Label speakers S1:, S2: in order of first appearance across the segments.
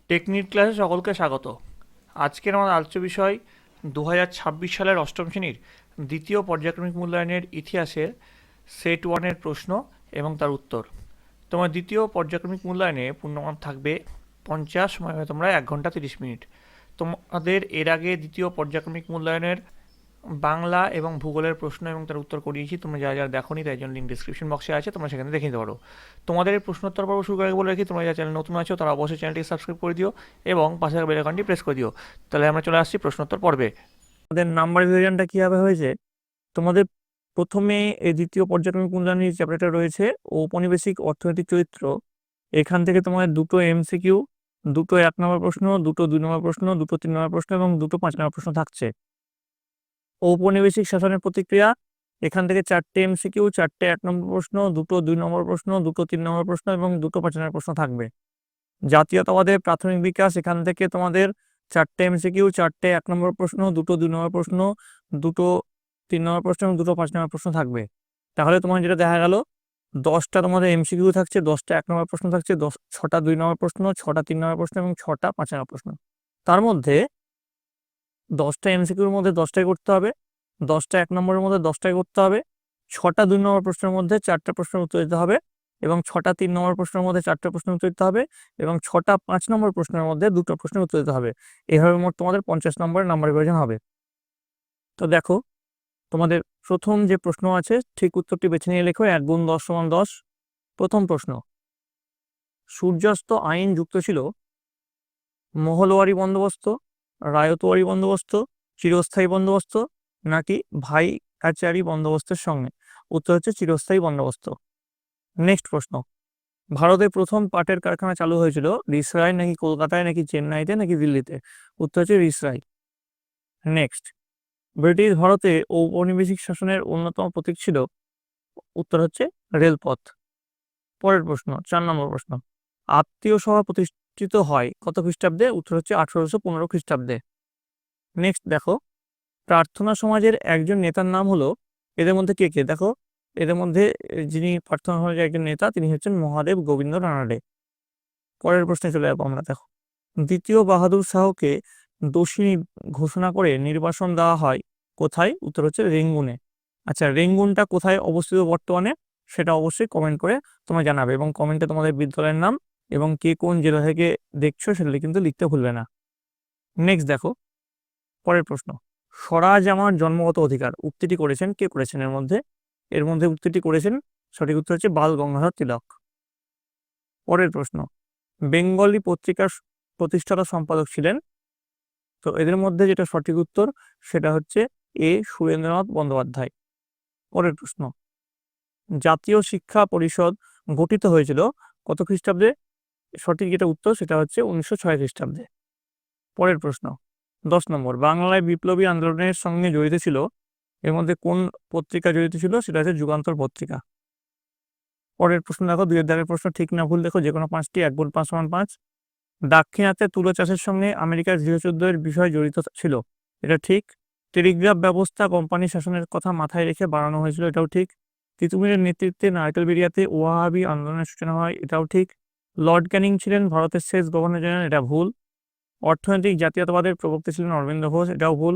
S1: Technique ক্লাসে সকলকে স্বাগত। আজকের আমার আলোচ্য বিষয় 2026 সালের অষ্টম শ্রেণীর দ্বিতীয় পর্যায়ক্রমিক মূল্যায়নের ইতিহাসের সেট ওয়ানের প্রশ্ন এবং তার উত্তর। তোমার দ্বিতীয় পর্যায়ক্রমিক মূল্যায়নে পূর্ণমান থাকবে 50, সময় হবে তোমরা 1 ঘন্টা 30 মিনিট। তোমাদের এর আগে দ্বিতীয় পর্যায়ক্রমিক মূল্যায়নের বাংলা এবং ভূগোলের প্রশ্ন এবং তার উত্তর করিয়েছি। তোমরা যারা যারা দেখোনি তাই জন্য লিঙ্ক ডিসক্রিপশন বক্সে আছে, তোমরা সেখানে দেখে নিতে পারো। তোমাদের এই প্রশ্নোত্তর পর্ব শুরু করে বলে রাখি, তোমরা যারা চ্যানেল নতুন আছো তারা অবশ্যই চ্যানেলটি সাবস্ক্রাইব করে দিও এবং পাশের বেল আইকনটি প্রেস করে দিও। তাহলে আমরা চলে আসছি প্রশ্নোত্তর পর্বে। তোমাদের নাম্বার ডিভিশনটা কীভাবে হয়েছে, তোমাদের প্রথমে এই দ্বিতীয় পর্যায়ক্রমিক মূল্যায়নের চ্যাপ্টারটা রয়েছে ঔপনিবেশিক অর্থনৈতিক চরিত্র। এখান থেকে তোমাদের দুটো এমসিকিউ, দুটো 1 নম্বর প্রশ্ন, দুটো 2 নম্বর প্রশ্ন, দুটো 3 নম্বর প্রশ্ন এবং দুটো 5 নম্বর প্রশ্ন থাকছে। ঔপনিবেশিক শাসনের প্রতিক্রিয়া, এখান থেকে 4টে এমসিকিউ, 4টে 1 নম্বর প্রশ্ন, দুটো 2 নম্বর প্রশ্ন, দুটো 3 নম্বর প্রশ্ন এবং দুটো 5 নম্বর প্রশ্ন থাকবে। জাতীয়তাবাদের প্রাথমিক বিকাশ, এখান থেকে তোমাদের 4টে এমসিকিউ, 4টে 1 নম্বর প্রশ্ন, দুটো 2 নম্বর প্রশ্ন, দুটো 3 নম্বর প্রশ্ন এবং দুটো 5 নম্বর প্রশ্ন থাকবে। তাহলে তোমার যেটা দেখা গেল, 10টা তোমাদের এমসিকিউ থাকছে, 10টা 1 নম্বর প্রশ্ন থাকছে, 6টা 2 নম্বর প্রশ্ন, 6টা 3 নম্বর প্রশ্ন এবং 6টা 5 নম্বর প্রশ্ন। তার মধ্যে 10টা এমসিকিউর মধ্যে 10টাই করতে হবে, 10টা 1 নম্বরের মধ্যে 10টাই করতে হবে, 6টা 2 নম্বর প্রশ্নের মধ্যে 4টা প্রশ্নের উত্তর দিতে হবে এবং 6টা 3 নম্বর প্রশ্নের মধ্যে 4টা প্রশ্নের উত্তর দিতে হবে এবং 6টা 5 নম্বর প্রশ্নের মধ্যে দুটো প্রশ্নের উত্তর দিতে হবে। এভাবে মোট তোমাদের 50 নম্বরের নাম্বার প্রয়োজন হবে। তো দেখো, তোমাদের প্রথম যে প্রশ্ন আছে ঠিক উত্তরটি বেছে নিয়ে লেখো। 1 × 10 = 10। প্রথম প্রশ্ন, সূর্যাস্ত আইন যুক্ত ছিল মহলওয়ারি বন্দোবস্ত, রায়তওয়ারি বন্দোবস্ত, চিরস্থায়ী বন্দোবস্ত নাকি ভাই কাচারি বন্দোবস্তের সঙ্গে? উত্তর হচ্ছে চিরস্থায়ী বন্দোবস্ত। নেক্সট প্রশ্ন, ভারতে প্রথম পাটের কারখানা চালু হয়েছিল রিসরায় নাকি কলকাতায় নাকি চেন্নাইতে নাকি দিল্লিতে? উত্তর হচ্ছে রিসরাই। নেক্সট, ব্রিটিশ ভারতে ঔপনিবেশিক শাসনের অন্যতম প্রতীক ছিল? উত্তর হচ্ছে রেলপথ। পরের প্রশ্ন, 4 নম্বর প্রশ্ন, আত্মীয় সভা প্রতিষ্ঠিত হয় কত খ্রিস্টাব্দে? উত্তর হচ্ছে 1815 খ্রিস্টাব্দে। নেক্সট দেখো, প্রার্থনা সমাজের একজন নেতার নাম হলো, এদের মধ্যে কে কে? দেখো, এদের মধ্যে যিনি প্রার্থনা সমাজের একজন নেতা তিনি হচ্ছেন মহাদেব গোবিন্দ রানাডে। পরের প্রশ্নে চলে যাবো আমরা। দেখো, দ্বিতীয় বাহাদুর শাহকে দোষী ঘোষণা করে নির্বাসন দেওয়া হয় কোথায়? উত্তর হচ্ছে রেঙ্গুনে। আচ্ছা, রেঙ্গুনটা কোথায় অবস্থিত বর্তমানে সেটা অবশ্যই কমেন্ট করে তোমরা জানাবে এবং কমেন্টে তোমাদের বিদ্যালয়ের নাম এবং কে কোন জেলা থেকে দেখছো সেটা কিন্তু লিখতে ভুলবে না। নেক্সট দেখো, পরের প্রশ্ন, স্বরাজ আমার জন্মগত অধিকার উক্তিটি করেছেন কে? করেছেন এর মধ্যে উক্তিটি করেছেন, সঠিক উত্তর হচ্ছে বাল গঙ্গাধর তিলক। পরের প্রশ্ন, বেঙ্গলি পত্রিকার প্রতিষ্ঠাতা সম্পাদক ছিলেন? তো এদের মধ্যে যেটা সঠিক উত্তর সেটা হচ্ছে সুরেন্দ্রনাথ বন্দ্যোপাধ্যায়। পরের প্রশ্ন, জাতীয় শিক্ষা পরিষদ গঠিত হয়েছিল কত খ্রিস্টাব্দে? সঠিক যেটা উত্তর সেটা হচ্ছে 1906 খ্রিস্টাব্দে। পরের প্রশ্ন, 10 নম্বর, বাংলায় বিপ্লবী আন্দোলনের সঙ্গে জড়িত ছিল, এর মধ্যে কোন পত্রিকা জড়িত ছিল? সেটা হচ্ছে যুগান্তর পত্রিকা। পরের প্রশ্ন দেখো, 2 এর দাগের প্রশ্ন, ঠিক না ভুল দেখো, যে কোনো 5টি। 1 × 5 = 5। দাক্ষিণাত্যে তুলো চাষের সঙ্গে আমেরিকার গৃহযুদ্ধের বিষয় জড়িত ছিল, এটা ঠিক। টেলিগ্রাফ ব্যবস্থা কোম্পানি শাসনের কথা মাথায় রেখে বানানো হয়েছিল, এটাও ঠিক। তিতুমিরের নেতৃত্বে নারকেলবেড়িয়াতে ওয়াহাবি আন্দোলনের সূচনা হয়, এটাও ঠিক। লর্ড ক্যানিং ছিলেন ভারতের শেষ গভর্নর জেনারেল, এটা ভুল। অর্থনৈতিক জাতীয়তাবাদের প্রবক্তা ছিলেন অরবিন্দ ঘোষ, এটাও ভুল।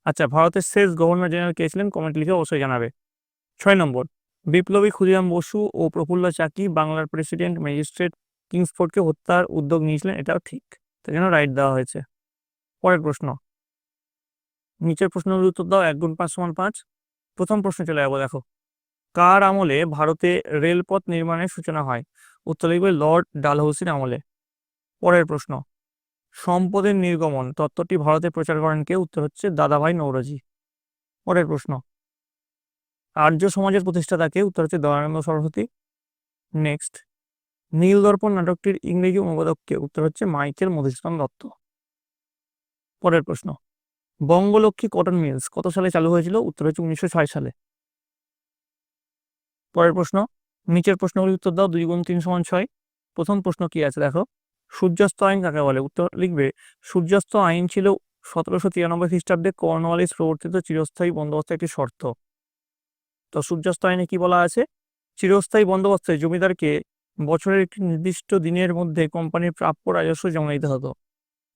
S1: আচ্ছা, ভারতের শেষ গভর্নর জেনারেল কে ছিলেন? কমেন্ট লিখে অবশ্যই জানাবে। 6 নম্বর, বিপ্লবী ক্ষুদিরাম বসু ও প্রফুল্ল চাকি বাংলার প্রেসিডেন্ট ম্যাজিস্ট্রেট কিংসফোর্ডকে হত্যার উদ্যোগ নিয়েছিলেন, এটাও ঠিক, তাই জন্য রাইট দেওয়া হয়েছে। পরের প্রশ্ন, নিচের প্রশ্নের উত্তর দাও। 1 × 5 = 5। প্রথম প্রশ্নে চলে যাবো। দেখো, কার আমলে ভারতে রেলপথ নির্মাণের সূচনা হয়? উত্তর লিখবে লর্ড ডালহৌসির আমলে। পরের প্রশ্ন, সম্পদের নির্গমন তত্ত্বটি ভারতে প্রচার করেন কে? উত্তর হচ্ছে দাদাভাই নওরোজি। পরের প্রশ্ন, আর্য সমাজের প্রতিষ্ঠাতা কে? উত্তর হচ্ছে দয়ানন্দ সরস্বতী। নেক্সট, নীলদর্পণ নাটকটির ইংরেজি অনুবাদক কে? উত্তর হচ্ছে মাইকেল মধুসূদন দত্ত। পরের প্রশ্ন, বঙ্গলক্ষ্মী কটন মিলস কত সালে চালু হয়েছিল? উত্তর হচ্ছে 1906 সালে। পরের প্রশ্ন, নিচের প্রশ্নগুলির উত্তর দাও। 2 × 3 = 6। প্রথম প্রশ্ন কি আছে দেখো, সূর্যাস্ত আইন কাকে বলে? উত্তর লিখবে, সূর্যাস্ত আইন ছিল 1793 খ্রিস্টাব্দে কর্নওয়ালিস প্রবর্তিত চিরস্থায়ী বন্দোবস্তের একটি শর্ত। তো সূর্যাস্ত আইনে কি বলা আছে? চিরস্থায়ী বন্দোবস্তে জমিদারকে বছরের একটি নির্দিষ্ট দিনের মধ্যে কোম্পানির প্রাপ্য রাজস্ব জমা দিতে হতো।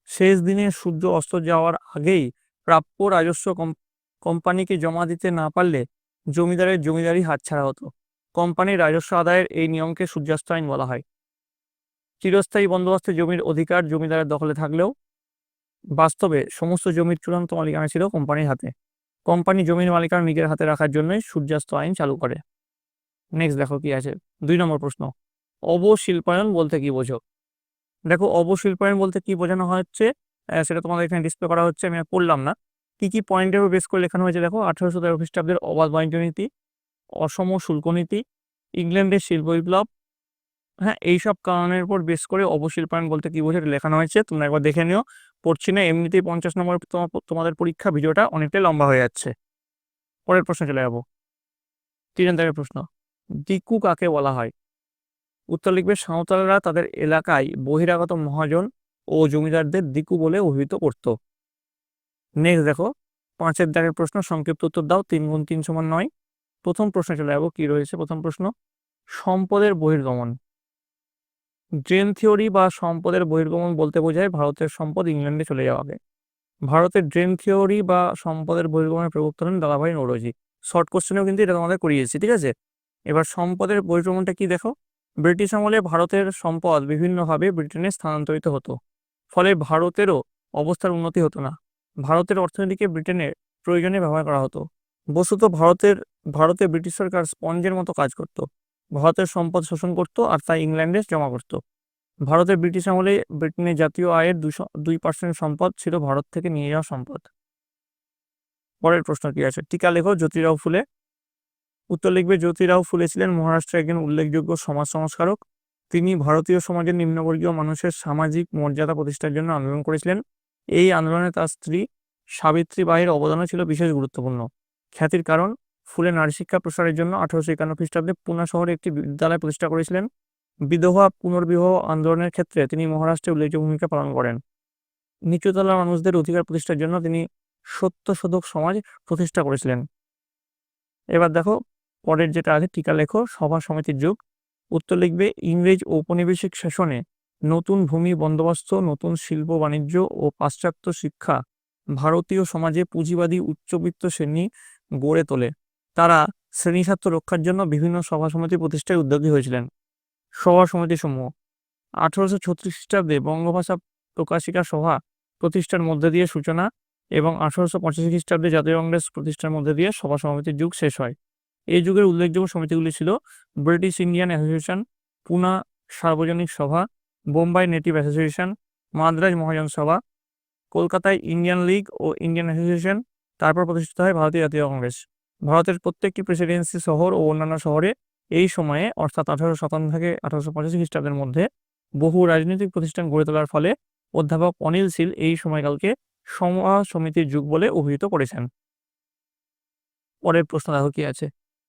S1: শেষ দিনে সূর্য অস্ত যাওয়ার আগেই প্রাপ্য রাজস্ব কোম্পানিকে জমা দিতে না পারলে জমিদারের জমিদারি হাতছাড়া হতো। কোম্পানির রাজস্ব আদায়ের এই নিয়মকে সূর্যাস্ত আইন বলা হয়। চিরস্থায়ী বন্দোবস্তে জমির অধিকার জমিদারের দখলে থাকলেও বাস্তবে সমস্ত জমির চূড়ান্ত মালিকানা ছিল কোম্পানির হাতে। কোম্পানি জমির মালিকানা নিজের হাতে রাখার জন্যই সূর্যাস্ত আইন চালু করে। নেক্সট দেখো কি আছে, 2 নম্বর প্রশ্ন, অবশিল্পায়ন বলতে কি বোঝো? দেখো, অবশিল্পায়ন বলতে কি বোঝানো হচ্ছে সেটা তোমাদের এখানে ডিসপ্লে করা হচ্ছে, আমি আর পড়লাম না। কি কি পয়েন্টের উপর বেস করে লেখানো হয়েছে দেখো, 1813 খ্রিস্টাব্দের অবাধ বাণিজ্য নীতি, অসম শুল্ক নীতি, ইংল্যান্ডের শিল্প বিপ্লব, হ্যাঁ, এইসব কারণের উপর বেস করে অবশিল্পায়ন বলতে কি বোঝে লেখানো হয়েছে। তোমরা একবার দেখে নিও, পড়ছি না, এমনিতেই 50 নম্বর তোমাদের পরীক্ষা, ভিডিওটা অনেকটাই লম্বা হয়ে যাচ্ছে। পরের প্রশ্ন চলে যাবো, 3 প্রশ্ন, দিকু কাকে বলা হয়? উত্তর লিখবে, সাঁওতালরা তাদের এলাকায় বহিরাগত মহাজন ও জমিদারদের দিকু বলে অভিহিত করত। নেক্সট দেখো, 5 প্রশ্ন, সংক্ষিপ্ত উত্তর দাও, 3 × 3 = 9। প্রথম প্রশ্ন চলে যাবো, কি রয়েছে প্রথম প্রশ্ন, সম্পদের বহির্গমন। ড্রেন থিওরি বা সম্পদের বহির্গমন বলতে বোঝায় ভারতের সম্পদ ইংল্যান্ডে চলে যাওয়াকে। ভারতের ড্রেন থিওরি বা সম্পদের বহির্গমনের প্রবক্তা হলেন দাদাভাই নওরোজি। শর্ট কোশ্চেনেও কিন্তু এটা তোমাদের করিয়েছি, ঠিক আছে। এবার সম্পদের বহির্গমনটা কি দেখো, ব্রিটিশ আমলে ভারতের সম্পদ বিভিন্নভাবে ব্রিটেনে স্থানান্তরিত হতো, ফলে ভারতেরও অবস্থার উন্নতি হতো না। ভারতের অর্থনীতিকে ব্রিটেনের প্রয়োজনে ব্যবহার করা হতো। বস্তুত ভারতে ব্রিটিশ সরকার স্পঞ্জের মতো কাজ করত, ভারতের সম্পদ শোষণ করত আর তাই ইংল্যান্ডে জমা করত। ভারতের ব্রিটিশ আমলে ব্রিটেনের জাতীয় আয়ের 2% সম্পদ ছিল ভারত থেকে নিয়ে যাওয়া সম্পদ। পরের প্রশ্ন কি আছে, টিকা লেখো, জ্যোতিরাও ফুলে। উত্তর লিখবে, জ্যোতিরাও ফুলে ছিলেন মহারাষ্ট্রের একজন উল্লেখযোগ্য সমাজ সংস্কারক। তিনি ভারতীয় সমাজের নিম্নবর্গীয় মানুষের সামাজিক মর্যাদা প্রতিষ্ঠার জন্য আন্দোলন করেছিলেন। এই আন্দোলনে তার স্ত্রী সাবিত্রীবাঈর অবদানও ছিল বিশেষ গুরুত্বপূর্ণ। খ্যাতির কারণ, ফুলে নারী শিক্ষা প্রসারের জন্য 1851 খ্রিস্টাব্দে পুনা শহরে একটি বিদ্যালয় প্রতিষ্ঠা করেছিলেন। বিধবা পুনর্বিবাহ আন্দোলনের ক্ষেত্রে তিনি মহারাষ্ট্রে উল্লেখযোগ্য ভূমিকা পালন করেন। নিচুতলার মানুষদের অধিকার প্রতিষ্ঠার জন্য তিনি সত্যশোধক সমাজ প্রতিষ্ঠা করেছিলেন। এবার দেখো, পরের যেটা আছে, টিকা লেখো, সভা সমিতির যুগ। উত্তর লিখবে, ইংরেজ ঔপনিবেশিক শাসনে নতুন ভূমি বন্দোবস্ত, নতুন শিল্প বাণিজ্য ও পাশ্চাত্য শিক্ষা ভারতীয় সমাজে পুঁজিবাদী উচ্চবিত্ত শ্রেণী গড়ে তোলে। তারা শ্রেণী স্বার্থ রক্ষার জন্য বিভিন্ন সভা সমিতি প্রতিষ্ঠায় উদ্যোগী হয়েছিলেন। সভা সমিতি সমূহ, 1836 খ্রিস্টাব্দে বঙ্গভাষা প্রকাশিকা সভা প্রতিষ্ঠার মধ্যে দিয়ে সূচনা এবং 1885 খ্রিস্টাব্দে জাতীয় কংগ্রেস প্রতিষ্ঠার মধ্যে দিয়ে সভা সমিতির যুগ শেষ হয়। এই যুগের উল্লেখযোগ্য সমিতিগুলি ছিল ব্রিটিশ ইন্ডিয়ান অ্যাসোসিয়েশন, পুনা সার্বজনিক সভা, বোম্বাই নেটিভ অ্যাসোসিয়েশন, মাদ্রাজ মহাজন সভা, কলকাতায় ইন্ডিয়ান লীগ ও ইন্ডিয়ান অ্যাসোসিয়েশন। তারপর প্রতিষ্ঠিত হয় ভারতীয় জাতীয় কংগ্রেস। ভারতের প্রত্যেকটি প্রেসিডেন্সি শহর ও অন্যান্য শহরে এই সময়ে অর্থাৎ 1857 থেকে 1885 খ্রিস্টাব্দের মধ্যে বহু রাজনৈতিক প্রতিষ্ঠান গড়ে তোলার ফলে অধ্যাপক অনিল শীল এই সময়কালকে সভা সমিতির যুগ বলে অভিহিত করেছেন। পরের প্রশ্ন দেখো কি আছে,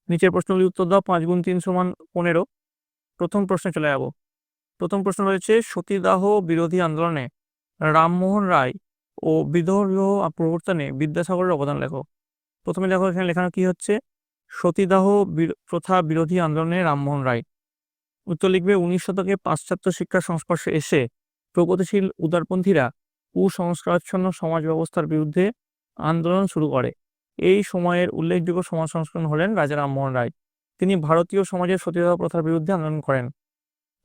S1: নিচের প্রশ্নগুলি উত্তর দাও, 5 × 3 = 15। প্রথম প্রশ্নে চলে যাব। প্রথম প্রশ্ন রয়েছে, সতীদাহ বিরোধী আন্দোলনে রামমোহন রায় ও বিধবা প্রবর্তনে বিদ্যাসাগরের অবদান লেখো। প্রথমে দেখো, এখানে লেখানো কি হচ্ছে, সতীদাহ প্রথা বিরোধী আন্দোলনে রামমোহন রায়। উত্তর লিখবে, 19 শতকে পাশ্চাত্য শিক্ষার সংস্পর্শে এসে প্রগতিশীল উদারপন্থীরা কুসংস্কারাচ্ছন্ন সমাজ ব্যবস্থার বিরুদ্ধে আন্দোলন শুরু করে। এই সময়ের উল্লেখযোগ্য সমাজ সংস্করণ হলেন রাজা রামমোহন রায়। তিনি ভারতীয় সমাজের সতীদাহ প্রথার বিরুদ্ধে আন্দোলন করেন।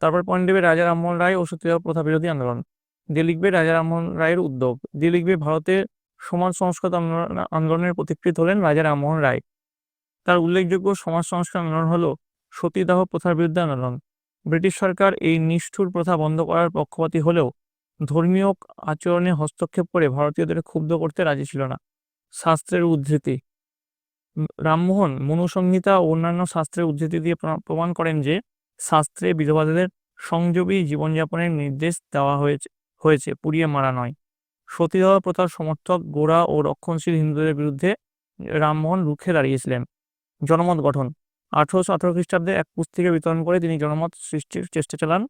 S1: তারপর পয়েন্ট দেবে, রাজা রামমোহন রায় ও সতীদাহ প্রথা বিরোধী আন্দোলন। দিয়ে লিখবে, রাজা রামমোহন রায়ের উদ্যোগ। দিয়ে লিখবে, ভারতের সমাজ সংস্কার আন্দোলনের পথিকৃৎ হলেন রাজা রামমোহন রায়। তার উল্লেখযোগ্য সমাজ সংস্কার আন্দোলন হলো সতীদাহ প্রথার বিরুদ্ধে আন্দোলন। ব্রিটিশ সরকার এই নিষ্ঠুর প্রথা বন্ধ করার পক্ষপাতী হলেও ধর্মীয় আচরণে হস্তক্ষেপ করে ভারতীয়দের ক্ষুব্ধ করতে রাজি ছিল না। শাস্ত্রের উদ্ধৃতি, রামমোহন মনুসংহিতা ও অন্যান্য শাস্ত্রের উদ্ধৃতি দিয়ে প্রমাণ করেন যে শাস্ত্রে বিধবাদের সংযমী জীবনযাপনের নির্দেশ দেওয়া হয়েছে, পুড়িয়ে মারা নয়। সতীদাহ প্রথার সমর্থক গোঁড়া ও রক্ষণশীল হিন্দুদের বিরুদ্ধে রামমোহন রুখে দাঁড়িয়েছিলেন। জনমত গঠন, 1818 খ্রিস্টাব্দে এক পুস্তিকা বিতরণ করে তিনি জনমত সৃষ্টির চেষ্টা চালান।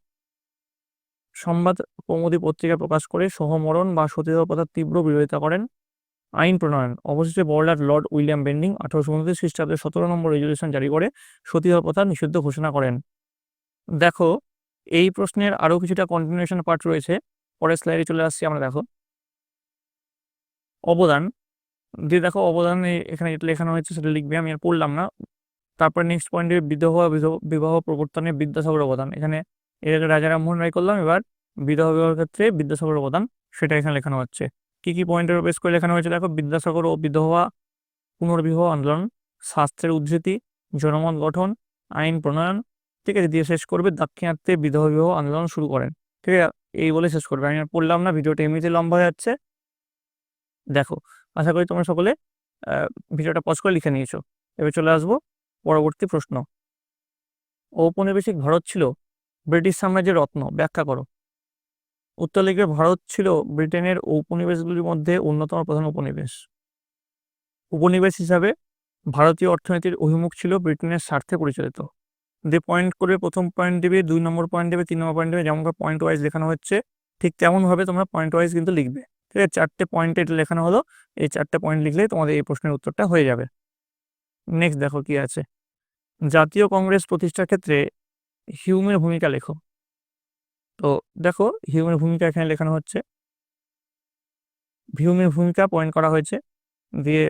S1: সংবাদ কৌমুদী পত্রিকা প্রকাশ করে সহমরণ বা সতীদাহ প্রথার তীব্র বিরোধিতা করেন। আইন প্রণয়ন, অবশেষে বড়লাট লর্ড উইলিয়াম বেন্ডিং 1829 খ্রিস্টাব্দে 17 নম্বর রেজুলেশন জারি করে সতীদাহ প্রথা নিষিদ্ধ ঘোষণা করেন। দেখো, এই প্রশ্নের আরো কিছুটা কন্টিনিউশন পার্ট রয়েছে, পরের স্লাইডে চলে আসছি আমরা। দেখো অবদান দিয়ে, দেখো অবদান এখানে যেটা লেখানো হয়েছে সেটা লিখবে, আমি আর পড়লাম না। তারপর নেক্সট পয়েন্টে বিধবা বিবাহ প্রবর্তনে বিদ্যাসাগর অবদান, এখানে এর আগে রাজা রামমোহন রায় করলাম, এবার বিধবা বিবাহের ক্ষেত্রে বিদ্যাসাগর অবদান সেটা এখানে লেখানো হচ্ছে। কি কি পয়েন্টের বেস করে লেখানো হয়েছে দেখো: বিদ্যাসাগর ও বিধবা পুনর্বিবাহ আন্দোলন, শাস্ত্রের উদ্ধৃতি, জনমত গঠন, আইন প্রণয়ন, ঠিক আছে, দিয়ে শেষ করবে দাক্ষিণাত্যে বিধবা বিবাহ আন্দোলন শুরু করেন। ঠিক আছে, এই বলে শেষ করবে। আমি আর পড়লাম না, ভিডিওটা এমনিতে লম্বা হয়ে যাচ্ছে। দেখো, আশা করি তোমরা সকলে ভিডিওটা পজ করে লিখে নিয়েছো। এবার চলে আসবো পরবর্তী প্রশ্ন। ঔপনিবেশিক ভারত ছিল ব্রিটিশ সাম্রাজ্যের রত্ন, ব্যাখ্যা করো। উত্তর লিখবে, ভারত ছিল ব্রিটেনের উপনিবেশগুলির মধ্যে অন্যতম প্রধান উপনিবেশ। উপনিবেশ হিসাবে ভারতীয় অর্থনীতির অভিমুখ ছিল ব্রিটেনের স্বার্থে পরিচালিত। যে পয়েন্ট করবে, প্রথম পয়েন্ট দেবে, 2 নম্বর পয়েন্ট দেবে, 3 নম্বর পয়েন্ট দেবে, যেমন পয়েন্ট ওয়াইজ লেখানো হচ্ছে ঠিক তেমনভাবে তোমরা পয়েন্ট ওয়াইজ কিন্তু লিখবে। ঠিক আছে, 4টে পয়েন্টে এটা লেখানো হলো, এই 4টে পয়েন্ট লিখলেই তোমাদের এই প্রশ্নের উত্তরটা হয়ে যাবে। নেক্সট দেখো কি আছে। জাতীয় কংগ্রেস প্রতিষ্ঠার ক্ষেত্রে হিউমের ভূমিকা লেখো। তো দেখো, হিউমের ভূমিকা এখানে লেখানো হচ্ছে, হিউমের ভূমিকা পয়েন্ট করা হয়েছে, দিয়ে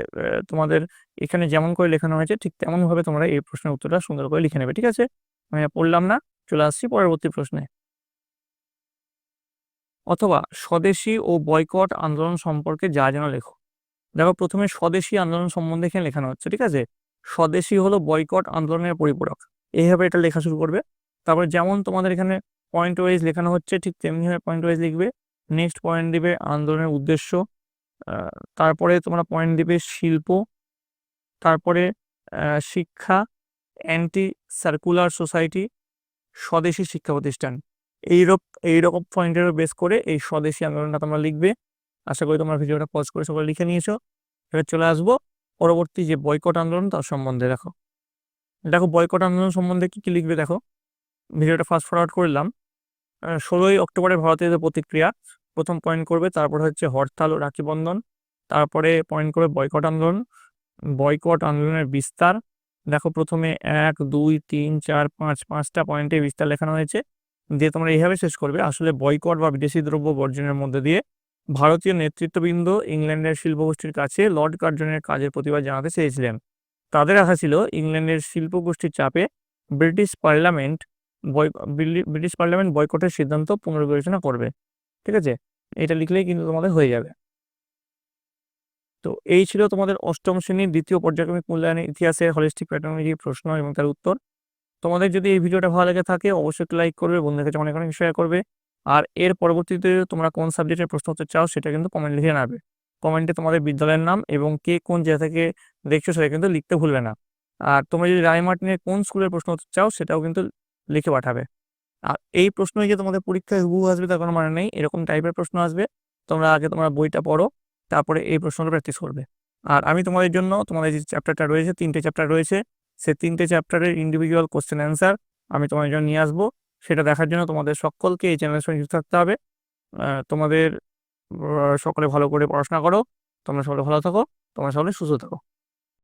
S1: তোমাদের এখানে যেমন করে লেখানো হয়েছে ঠিক তেমনভাবে তোমরা এই প্রশ্নের উত্তরটা সুন্দর করে লিখে নেবে। ঠিক আছে, আমি পড়লাম না, চলে আসছি পরবর্তী প্রশ্নে। অথবা স্বদেশী ও বয়কট আন্দোলন সম্পর্কে যা যেন লেখো। দেখো, প্রথমে স্বদেশী আন্দোলন সম্বন্ধে এখানে লেখানো হচ্ছে। ঠিক আছে, স্বদেশী হলো বয়কট আন্দোলনের পরিপূরক, এইভাবে এটা লেখা শুরু করবে। তারপরে যেমন তোমাদের এখানে পয়েন্ট ওয়াইজ লেখানো হচ্ছে ঠিক তেমনিভাবে পয়েন্ট ওয়াইজ লিখবে। নেক্সট পয়েন্ট দিবে আন্দোলনের উদ্দেশ্য, তারপরে তোমরা পয়েন্ট দিবে শিল্প, তারপরে শিক্ষা, অ্যান্টি সার্কুলার সোসাইটি, স্বদেশী শিক্ষা প্রতিষ্ঠান। এইরকম পয়েন্টের বেস করে এই স্বদেশী আন্দোলনটা তোমরা লিখবে। আশা করি তোমরা ভিডিওটা পজ করে সকলে লিখে নিয়েছো। এবার চলে আসবো পরবর্তী যে বয়কট আন্দোলন তার সম্বন্ধে। দেখো দেখো বয়কট আন্দোলন সম্বন্ধে কি কি লিখবে দেখো, ভিডিওটা ফাস্ট ফরওয়ার্ড করলাম। 16ই অক্টোবরে ভারতের যে প্রতিক্রিয়া, প্রথম পয়েন্ট করবে, তারপর হচ্ছে হরতাল ও রাখি বন্ধন, তারপরে পয়েন্ট করবে বয়কট আন্দোলন, বয়কট আন্দোলনের বিস্তার। দেখো প্রথমে 1, 2, 3, 4, 5 5টা পয়েন্টে বিস্তার লেখানো হয়েছে, দিয়ে তোমরা এইভাবে শেষ করবে। আসলে বয়কট বা বিদেশি দ্রব্য বর্জনের মধ্যে দিয়ে ভারতীয় নেতৃত্ববৃন্দ ইংল্যান্ডের শিল্পগোষ্ঠীর কাছে লর্ড কার্জনের কাজের প্রতিবাদ জানাতে চেয়েছিলেন। তাদের আশা ছিল ইংল্যান্ডের শিল্পগোষ্ঠীর চাপে ব্রিটিশ পার্লামেন্ট বয়কটের সিদ্ধান্ত পুনর্বিবেচনা করবে। ঠিক আছে, এটা লিখলেই কিন্তু তোমাদের হয়ে যাবে। তো এই ছিল তোমাদের অষ্টম শ্রেণীর দ্বিতীয় পর্যায়ক্রমিক মূল্যায়নের ইতিহাসের হলিস্টিক প্যাটার্নোলজি প্রশ্ন এবং তার উত্তর। তোমাদের যদি এই ভিডিওটা ভালো লেগে থাকে অবশ্যই লাইক করবে, বন্ধুদের কাছে অনেক অনেক শেয়ার করবে। আর এর পরবর্তীতে তোমরা কোন সাবজেক্টের প্রশ্ন উত্তর চাও সেটা কিন্তু কমেন্ট লিখে জানাবে। কমেন্টে তোমাদের বিদ্যালয়ের নাম এবং কে কোন জায়গা থেকে দেখছো সেটা কিন্তু লিখতে ভুলবে না। আর তোমরা যদি রায় মার্টিনের কোন স্কুলের প্রশ্ন উত্তর চাও সেটাও কিন্তু লিখে পাঠাবে। আর এই প্রশ্নই যে তোমাদের পরীক্ষায় হুবহু আসবে তার কোনো মানে নেই, এরকম টাইপের প্রশ্ন আসবে। তোমরা আগে তোমার বইটা পড়ো, তারপরে এই প্রশ্নটা প্র্যাকটিস করবে। আর আমি তোমাদের জন্য তোমাদের যে চ্যাপ্টারটা রয়েছে, 3টে চ্যাপ্টার রয়েছে, সেই 3টে চ্যাপ্টারের ইন্ডিভিজুয়াল কোশ্চেন অ্যান্সার আমি তোমাদের জন্য নিয়ে আসবো। সেটা দেখার জন্য তোমাদের সকলকে এই চ্যানেলের সঙ্গে যুক্ত থাকতে হবে। তোমাদের সকলে ভালো করে পড়াশোনা করো, তোমরা সকলে ভালো থাকো, তোমরা সকলে সুস্থ থাকো।